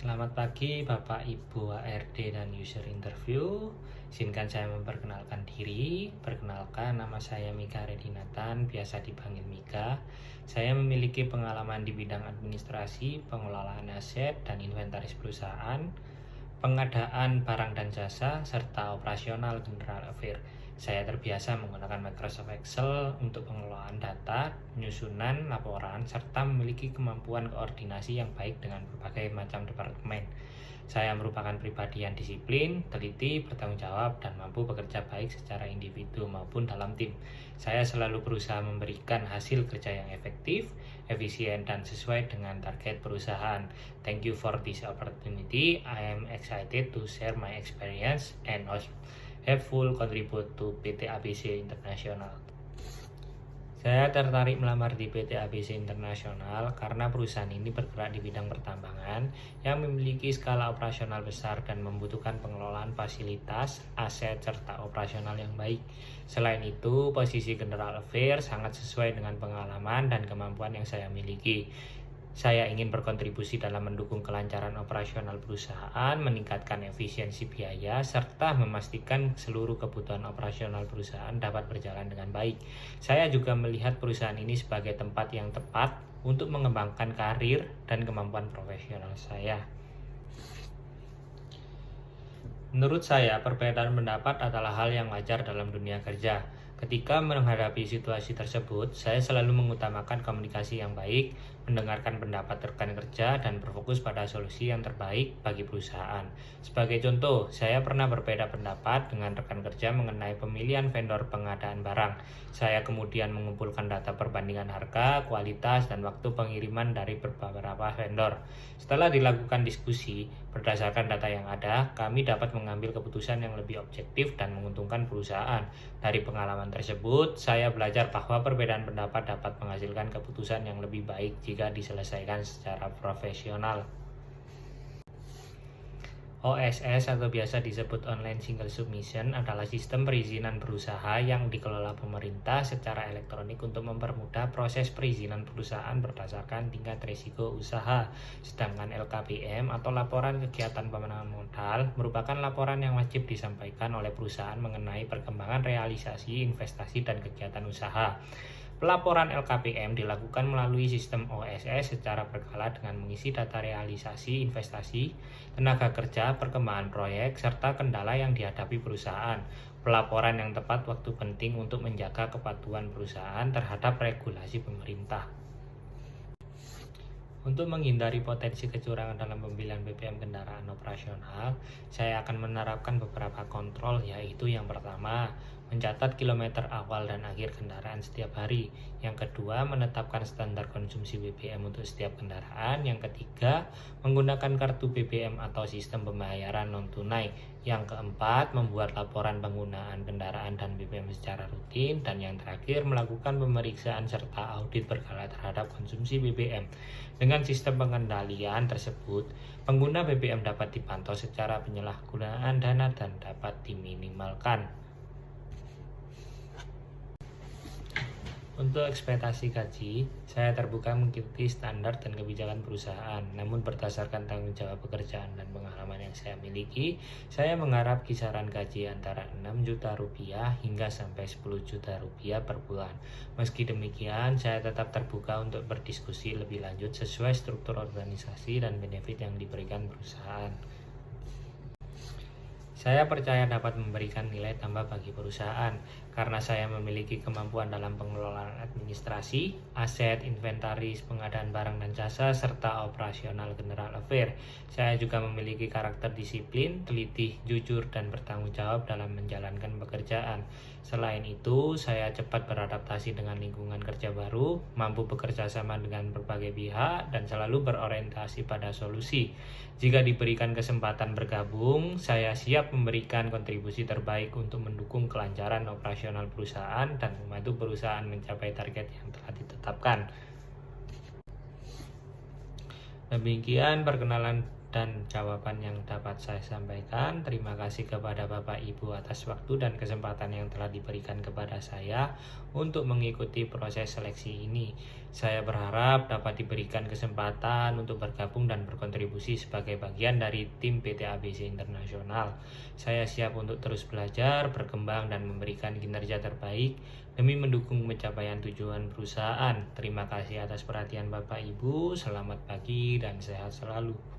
Selamat pagi Bapak Ibu HRD dan user interview. Izinkan saya memperkenalkan diri. Perkenalkan, nama saya Mika Redinatan, biasa dipanggil Mika. Saya memiliki pengalaman di bidang administrasi, pengelolaan aset, dan inventaris perusahaan, pengadaan barang dan jasa, serta operasional general affair. Saya terbiasa menggunakan Microsoft Excel untuk pengelolaan data, penyusunan laporan, serta memiliki kemampuan koordinasi yang baik dengan berbagai macam departemen. Saya merupakan pribadi yang disiplin, teliti, bertanggung jawab, dan mampu bekerja baik secara individu maupun dalam tim. Saya selalu berusaha memberikan hasil kerja yang efektif, efisien, dan sesuai dengan target perusahaan. Thank you for this opportunity. I am excited to share my experience and have full contribute to PT ABC International. Saya tertarik melamar di PT ABC International karena perusahaan ini bergerak di bidang pertambangan yang memiliki skala operasional besar dan membutuhkan pengelolaan fasilitas, aset, serta operasional yang baik. Selain itu, posisi General Affair sangat sesuai dengan pengalaman dan kemampuan yang saya miliki. Saya ingin berkontribusi dalam mendukung kelancaran operasional perusahaan, meningkatkan efisiensi biaya, serta memastikan seluruh kebutuhan operasional perusahaan dapat berjalan dengan baik. Saya juga melihat perusahaan ini sebagai tempat yang tepat untuk mengembangkan karir dan kemampuan profesional saya. Menurut saya, perbedaan pendapat adalah hal yang wajar dalam dunia kerja. Ketika menghadapi situasi tersebut, saya selalu mengutamakan komunikasi yang baik, mendengarkan pendapat rekan kerja, dan berfokus pada solusi yang terbaik bagi perusahaan. Sebagai contoh, saya pernah berbeda pendapat dengan rekan kerja mengenai pemilihan vendor pengadaan barang. Saya kemudian mengumpulkan data perbandingan harga, kualitas, dan waktu pengiriman dari beberapa vendor. Setelah dilakukan diskusi, berdasarkan data yang ada, kami dapat mengambil keputusan yang lebih objektif dan menguntungkan perusahaan. Dari pengalaman tersebut, saya belajar bahwa perbedaan pendapat dapat menghasilkan keputusan yang lebih baik jika diselesaikan secara profesional. OSS atau biasa disebut Online Single Submission adalah sistem perizinan berusaha yang dikelola pemerintah secara elektronik untuk mempermudah proses perizinan perusahaan berdasarkan tingkat risiko usaha. Sedangkan LKPM atau laporan kegiatan pemenangan modal merupakan laporan yang wajib disampaikan oleh perusahaan mengenai perkembangan realisasi investasi dan kegiatan usaha. Pelaporan LKPM dilakukan melalui sistem OSS secara berkala dengan mengisi data realisasi investasi, tenaga kerja, perkembangan proyek, serta kendala yang dihadapi perusahaan. Pelaporan yang tepat waktu penting untuk menjaga kepatuhan perusahaan terhadap regulasi pemerintah. Untuk menghindari potensi kecurangan dalam pembelian BBM kendaraan operasional, saya akan menerapkan beberapa kontrol, yaitu yang pertama, mencatat kilometer awal dan akhir kendaraan setiap hari. Yang kedua, menetapkan standar konsumsi BBM untuk setiap kendaraan. Yang ketiga, menggunakan kartu BBM atau sistem pembayaran non-tunai. Yang keempat, membuat laporan penggunaan kendaraan dan BBM secara rutin. Dan yang terakhir, melakukan pemeriksaan serta audit berkala terhadap konsumsi BBM. Dengan sistem pengendalian tersebut, pengguna BBM dapat dipantau secara penyalahgunaan dana dan dapat diminimalkan. Untuk ekspektasi gaji, saya terbuka mengikuti standar dan kebijakan perusahaan. Namun berdasarkan tanggung jawab pekerjaan dan pengalaman yang saya miliki, saya mengharap kisaran gaji antara 6 juta rupiah hingga sampai 10 juta rupiah per bulan. Meski demikian, saya tetap terbuka untuk berdiskusi lebih lanjut sesuai struktur organisasi dan benefit yang diberikan perusahaan. Saya percaya dapat memberikan nilai tambah bagi perusahaan karena saya memiliki kemampuan dalam pengelolaan administrasi, aset, inventaris, pengadaan barang dan jasa, serta operasional general affair. Saya juga memiliki karakter disiplin, teliti, jujur, dan bertanggung jawab dalam menjalankan pekerjaan. Selain itu, saya cepat beradaptasi dengan lingkungan kerja baru, mampu bekerja sama dengan berbagai pihak, dan selalu berorientasi pada solusi. Jika diberikan kesempatan bergabung, saya siap memberikan kontribusi terbaik untuk mendukung kelancaran operasional perusahaan dan membantu perusahaan mencapai target yang telah ditetapkan. Demikian perkenalan dan jawaban yang dapat saya sampaikan. Terima kasih kepada Bapak Ibu atas waktu dan kesempatan yang telah diberikan kepada saya untuk mengikuti proses seleksi ini. Saya berharap dapat diberikan kesempatan untuk bergabung dan berkontribusi sebagai bagian dari tim PT ABC Internasional. Saya siap untuk terus belajar, berkembang, dan memberikan kinerja terbaik demi mendukung pencapaian tujuan perusahaan. Terima kasih atas perhatian Bapak Ibu. Selamat pagi dan sehat selalu.